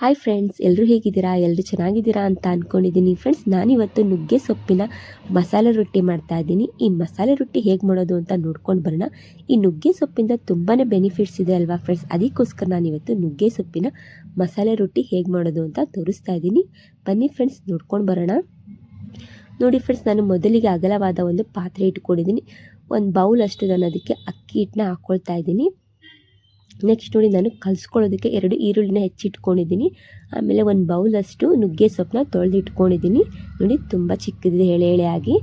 Hi friends, ಎಲ್ಲರೂ ಹೇಗಿದ್ದೀರಾ? ಎಲ್ಲರೂ ಚೆನ್ನಾಗಿದ್ದೀರಾ ಅಂತ ಅಂದ್ಕೊಂಡಿದ್ದೀನಿ. ಫ್ರೆಂಡ್ಸ್, ನಾನಿವತ್ತು ನುಗ್ಗೆ ಸೊಪ್ಪಿನ ಮಸಾಲೆ ರೊಟ್ಟಿ ಮಾಡ್ತಾ ಇದ್ದೀನಿ. ಈ ಮಸಾಲೆ ರೊಟ್ಟಿ ಹೇಗೆ ಮಾಡೋದು ಅಂತ ನೋಡ್ಕೊಂಡು ಬರೋಣ. ಈ ನುಗ್ಗೆ ಸೊಪ್ಪಿಂದ ತುಂಬಾ ಬೆನಿಫಿಟ್ಸ್ ಇದೆ ಅಲ್ವಾ ಫ್ರೆಂಡ್ಸ್? ಅದಕ್ಕೋಸ್ಕರ ನಾನಿವತ್ತು ನುಗ್ಗೆ ಸೊಪ್ಪಿನ ಮಸಾಲೆ ರೊಟ್ಟಿ ಹೇಗೆ ಮಾಡೋದು ಅಂತ ತೋರಿಸ್ತಾ ಇದ್ದೀನಿ. ಬನ್ನಿ ಫ್ರೆಂಡ್ಸ್, ನೋಡ್ಕೊಂಡು ಬರೋಣ. ನೋಡಿ ಫ್ರೆಂಡ್ಸ್, ನಾನು ಮೊದಲಿಗೆ ಅಗಲವಾದ ಒಂದು ಪಾತ್ರೆ ಇಟ್ಕೊಂಡಿದ್ದೀನಿ. ಒಂದು ಬೌಲ್ ಅಷ್ಟು ನಾನು ಅದಕ್ಕೆ ಅಕ್ಕಿ ಹಿಟ್ಟನ್ನ ಹಾಕ್ಕೊಳ್ತಾ ಇದ್ದೀನಿ. ನೆಕ್ಸ್ಟ್ ನೋಡಿ, ನಾನು ಕಲಿಸ್ಕೊಳ್ಳೋದಕ್ಕೆ 2 ಈರುಳ್ಳಿನ ಹೆಚ್ಚಿಟ್ಕೊಂಡಿದ್ದೀನಿ. ಆಮೇಲೆ ಒಂದು ಬೌಲಷ್ಟು ನುಗ್ಗೆ ಸೊಪ್ಪನ್ನ ತೊಳೆದಿಟ್ಕೊಂಡಿದ್ದೀನಿ. ನೋಡಿ, ತುಂಬ ಚಿಕ್ಕದಿದೆ, ಎಳೆ ಎಳೆಯಾಗಿ.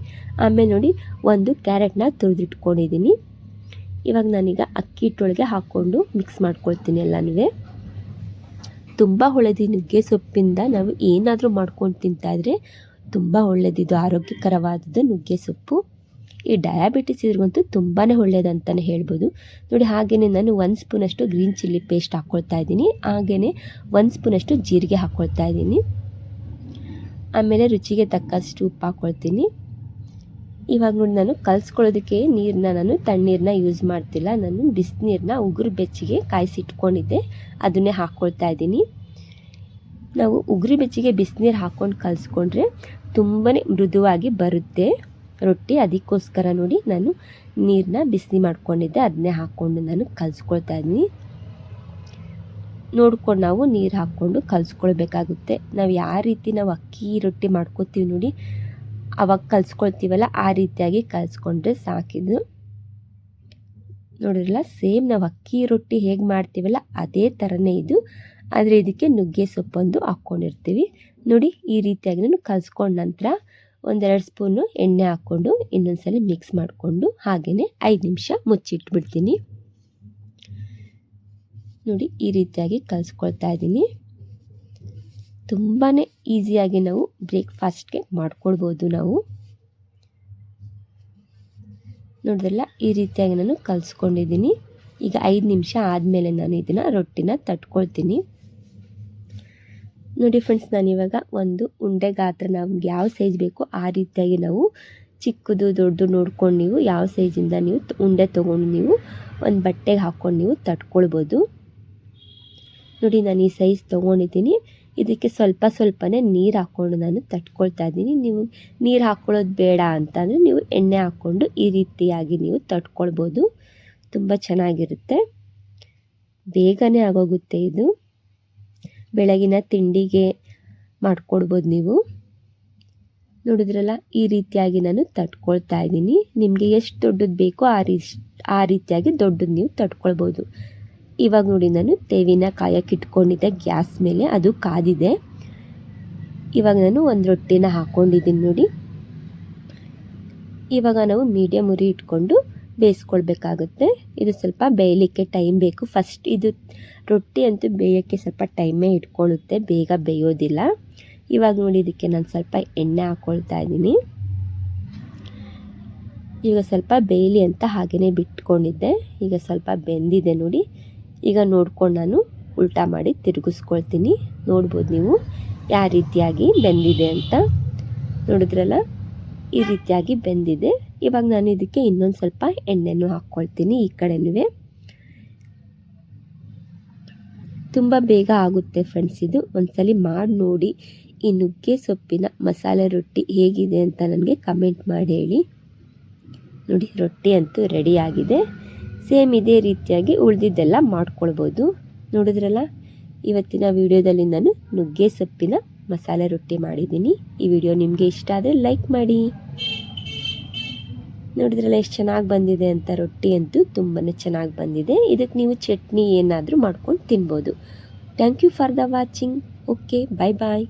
ಆಮೇಲೆ ನೋಡಿ, ಒಂದು ಕ್ಯಾರೆಟ್ನ ತುರಿದಿಟ್ಕೊಂಡಿದ್ದೀನಿ. ಇವಾಗ ನಾನೀಗ ಅಕ್ಕಿ ಹಿಟ್ಟೊಳಗೆ ಹಾಕ್ಕೊಂಡು ಮಿಕ್ಸ್ ಮಾಡ್ಕೊಳ್ತೀನಿ ಎಲ್ಲನೂ. ತುಂಬ ಒಳ್ಳೆಯದು ನುಗ್ಗೆ ಸೊಪ್ಪಿಂದ ನಾವು ಏನಾದರೂ ಮಾಡ್ಕೊಂಡು ತಿಂತಾಯಿದ್ರೆ ತುಂಬ ಒಳ್ಳೆಯದಿದು, ಆರೋಗ್ಯಕರವಾದದ್ದು ನುಗ್ಗೆ ಸೊಪ್ಪು. ಈ ಡಯಾಬಿಟಿಸ್ ಇದ್ರಿಗಂತೂ ತುಂಬಾ ಒಳ್ಳೆಯದಂತಲೇ ಹೇಳ್ಬೋದು. ನೋಡಿ, ಹಾಗೆಯೇ ನಾನು 1 ಸ್ಪೂನಷ್ಟು ಗ್ರೀನ್ ಚಿಲ್ಲಿ ಪೇಸ್ಟ್ ಹಾಕ್ಕೊಳ್ತಾ ಇದ್ದೀನಿ. ಹಾಗೆಯೇ 1 ಸ್ಪೂನಷ್ಟು ಜೀರಿಗೆ ಹಾಕ್ಕೊಳ್ತಾ ಇದ್ದೀನಿ. ಆಮೇಲೆ ರುಚಿಗೆ ತಕ್ಕಷ್ಟು ಉಪ್ಪು ಹಾಕ್ಕೊಳ್ತೀನಿ. ಇವಾಗ ನೋಡಿ, ನಾನು ಕಲಿಸ್ಕೊಳ್ಳೋದಕ್ಕೆ ನಾನು ತಣ್ಣೀರನ್ನ ಯೂಸ್ ಮಾಡ್ತಿಲ್ಲ. ನಾನು ಬಿಸಿನೀರನ್ನ ಉಗುರು ಬೆಚ್ಚಗೆ ಕಾಯಿಸಿಟ್ಕೊಂಡಿದ್ದೆ, ಅದನ್ನೇ ಹಾಕ್ಕೊಳ್ತಾ ಇದ್ದೀನಿ. ನಾವು ಉಗುರು ಬೆಚ್ಚಗೆ ಬಿಸಿನೀರು ಹಾಕ್ಕೊಂಡು ಕಲಿಸ್ಕೊಂಡ್ರೆ ತುಂಬಾ ಮೃದುವಾಗಿ ಬರುತ್ತೆ ರೊಟ್ಟಿ. ಅದಕ್ಕೋಸ್ಕರ ನೋಡಿ, ನಾನು ನೀರನ್ನ ಬಿಸಿ ಮಾಡ್ಕೊಂಡಿದ್ದೆ, ಅದನ್ನೇ ಹಾಕ್ಕೊಂಡು ನಾನು ಕಲಿಸ್ಕೊಳ್ತಾ ಇದ್ದೀನಿ. ನೋಡ್ಕೊಂಡು ನಾವು ನೀರು ಹಾಕ್ಕೊಂಡು ಕಲಿಸ್ಕೊಳ್ಬೇಕಾಗುತ್ತೆ. ನಾವು ಯಾವ ರೀತಿ ನಾವು ಅಕ್ಕಿ ರೊಟ್ಟಿ ಮಾಡ್ಕೋತೀವಿ ನೋಡಿ, ಅವಾಗ ಕಲಿಸ್ಕೊಳ್ತೀವಲ್ಲ, ಆ ರೀತಿಯಾಗಿ ಕಲಿಸ್ಕೊಂಡ್ರೆ ಸಾಕಿದು. ನೋಡಿರಲ್ಲ, ಸೇಮ್ ನಾವು ಅಕ್ಕಿ ರೊಟ್ಟಿ ಹೇಗೆ ಮಾಡ್ತೀವಲ್ಲ ಅದೇ ಥರನೇ ಇದು. ಆದರೆ ಇದಕ್ಕೆ ನುಗ್ಗೆ ಸೊಪ್ಪೊಂದು ಹಾಕ್ಕೊಂಡಿರ್ತೀವಿ. ನೋಡಿ, ಈ ರೀತಿಯಾಗಿ ನಾನು ಕಲಿಸ್ಕೊಂಡ ನಂತರ 1-2 ಸ್ಪೂನು ಎಣ್ಣೆ ಹಾಕ್ಕೊಂಡು ಇನ್ನೊಂದ್ಸಲ ಮಿಕ್ಸ್ ಮಾಡಿಕೊಂಡು ಹಾಗೆಯೇ 5 ನಿಮಿಷ ಮುಚ್ಚಿಟ್ಬಿಡ್ತೀನಿ. ನೋಡಿ, ಈ ರೀತಿಯಾಗಿ ಕಲಿಸ್ಕೊಳ್ತಾ ಇದ್ದೀನಿ. ತುಂಬಾ ಈಸಿಯಾಗಿ ನಾವು ಬ್ರೇಕ್ಫಾಸ್ಟ್ಗೆ ಮಾಡ್ಕೊಳ್ಬೋದು ನಾವು. ನೋಡಿದ್ರಲ್ಲ, ಈ ರೀತಿಯಾಗಿ ನಾನು ಕಲಿಸ್ಕೊಂಡಿದ್ದೀನಿ. ಈಗ 5 ನಿಮಿಷ ಆದಮೇಲೆ ನಾನು ಇದನ್ನು ರೊಟ್ಟಿನ ತಟ್ಕೊಳ್ತೀನಿ. ನೋಡಿ ಫ್ರೆಂಡ್ಸ್, ನಾನಿವಾಗ ಒಂದು ಉಂಡೆ ಗಾತ್ರ ನಮ್ಗೆ ಯಾವ ಸೈಜ್ ಬೇಕೋ ಆ ರೀತಿಯಾಗಿ ನಾವು ಚಿಕ್ಕದು ದೊಡ್ಡದು ನೋಡ್ಕೊಂಡು ನೀವು ಯಾವ ಸೈಜಿಂದ ನೀವು ಉಂಡೆ ತೊಗೊಂಡು ನೀವು ಒಂದು ಬಟ್ಟೆಗೆ ಹಾಕ್ಕೊಂಡು ನೀವು ತಟ್ಕೊಳ್ಬೋದು. ನೋಡಿ, ನಾನು ಈ ಸೈಜ್ ತೊಗೊಂಡಿದ್ದೀನಿ. ಇದಕ್ಕೆ ಸ್ವಲ್ಪನೇ ನೀರು ಹಾಕ್ಕೊಂಡು ನಾನು ತಟ್ಕೊಳ್ತಾ ಇದ್ದೀನಿ. ನೀವು ನೀರು ಹಾಕ್ಕೊಳ್ಳೋದು ಬೇಡ ಅಂತಂದರೆ ನೀವು ಎಣ್ಣೆ ಹಾಕ್ಕೊಂಡು ಈ ರೀತಿಯಾಗಿ ನೀವು ತಟ್ಕೊಳ್ಬೋದು. ತುಂಬ ಚೆನ್ನಾಗಿರುತ್ತೆ, ಬೇಗನೆ ಆಗೋಗುತ್ತೆ ಇದು. ಬೆಳಗಿನ ತಿಂಡಿಗೆ ಮಾಡಿಕೊಡ್ಬೋದು ನೀವು. ನೋಡಿದ್ರಲ್ಲ, ಈ ರೀತಿಯಾಗಿ ನಾನು ತಟ್ಕೊಳ್ತಾ ಇದ್ದೀನಿ. ನಿಮಗೆ ಎಷ್ಟು ದೊಡ್ಡದು ಬೇಕೋ ಆ ರೀತಿಯಾಗಿ ದೊಡ್ಡದು ನೀವು ತಟ್ಕೊಳ್ಬೋದು. ಇವಾಗ ನೋಡಿ, ನಾನು ತೇವಿನ ಕಾಯಕ್ಕೆ ಇಟ್ಕೊಂಡಿದ್ದೆ ಗ್ಯಾಸ್ ಮೇಲೆ, ಅದು ಕಾದಿದೆ. ಇವಾಗ ನಾನು ಒಂದು ರೊಟ್ಟಿನ ಹಾಕ್ಕೊಂಡಿದ್ದೀನಿ ನೋಡಿ. ಇವಾಗ ನಾವು ಮೀಡಿಯಮ್ ಉರಿ ಇಟ್ಕೊಂಡು ಬೇಯಿಸ್ಕೊಳ್ಬೇಕಾಗುತ್ತೆ. ಇದು ಸ್ವಲ್ಪ ಬೇಯಲಿಕ್ಕೆ ಟೈಮ್ ಬೇಕು. ಫಸ್ಟ್ ಇದು ರೊಟ್ಟಿ ಅಂತೂ ಬೇಯೋಕ್ಕೆ ಸ್ವಲ್ಪ ಟೈಮೇ ಇಟ್ಕೊಳ್ಳುತ್ತೆ, ಬೇಗ ಬೇಯೋದಿಲ್ಲ. ಇವಾಗ ನೋಡಿ, ಇದಕ್ಕೆ ನಾನು ಸ್ವಲ್ಪ ಎಣ್ಣೆ ಹಾಕ್ಕೊಳ್ತಾ ಇದ್ದೀನಿ. ಈಗ ಸ್ವಲ್ಪ ಬೇಯಲಿ ಅಂತ ಹಾಗೆಯೇ ಬಿಟ್ಕೊಂಡಿದ್ದೆ. ಈಗ ಸ್ವಲ್ಪ ಬೆಂದಿದೆ ನೋಡಿ. ಈಗ ನೋಡ್ಕೊಂಡು ನಾನು ಉಲ್ಟಾ ಮಾಡಿ ತಿರುಗಿಸ್ಕೊಳ್ತೀನಿ. ನೋಡ್ಬೋದು ನೀವು ಯಾವ ರೀತಿಯಾಗಿ ಬೆಂದಿದೆ ಅಂತ. ನೋಡಿದ್ರಲ್ಲ, ಈ ರೀತಿಯಾಗಿ ಬೆಂದಿದೆ. ಇವಾಗ ನಾನು ಇದಕ್ಕೆ ಇನ್ನೊಂದು ಸ್ವಲ್ಪ ಎಣ್ಣೆನೂ ಹಾಕ್ಕೊಳ್ತೀನಿ ಈ ಕಡೆನೂ. ತುಂಬ ಬೇಗ ಆಗುತ್ತೆ ಫ್ರೆಂಡ್ಸ್ ಇದು. ಒಂದ್ಸಲಿ ಮಾಡಿ ನೋಡಿ. ಈ ನುಗ್ಗೆ ಸೊಪ್ಪಿನ ಮಸಾಲೆ ರೊಟ್ಟಿ ಹೇಗಿದೆ ಅಂತ ನನಗೆ ಕಮೆಂಟ್ ಮಾಡಿ ಹೇಳಿ. ನೋಡಿ, ರೊಟ್ಟಿ ಅಂತೂ ರೆಡಿ ಆಗಿದೆ. ಸೇಮ್ ಇದೇ ರೀತಿಯಾಗಿ ಉಳಿದಿದ್ದೆಲ್ಲ ಮಾಡ್ಕೊಳ್ಬೋದು. ನೋಡಿದ್ರಲ್ಲ, ಇವತ್ತಿನ ವಿಡಿಯೋದಲ್ಲಿ ನಾನು ನುಗ್ಗೆ ಸೊಪ್ಪಿನ ಮಸಾಲೆ ರೊಟ್ಟಿ ಮಾಡಿದ್ದೀನಿ. ಈ ವಿಡಿಯೋ ನಿಮಗೆ ಇಷ್ಟ ಆದರೆ ಲೈಕ್ ಮಾಡಿ. ನೋಡಿದ್ರಲ್ಲ, ಎಷ್ಟು ಚೆನ್ನಾಗಿ ಬಂದಿದೆ ಅಂತ. ರೊಟ್ಟಿ ಅಂತೂ ತುಂಬಾ ಚೆನ್ನಾಗಿ ಬಂದಿದೆ. ಇದಕ್ಕೆ ನೀವು ಚಟ್ನಿ ಏನಾದರೂ ಮಾಡ್ಕೊಂಡು ತಿನ್ಬೋದು. Thank you for the watching. Okay, bye bye.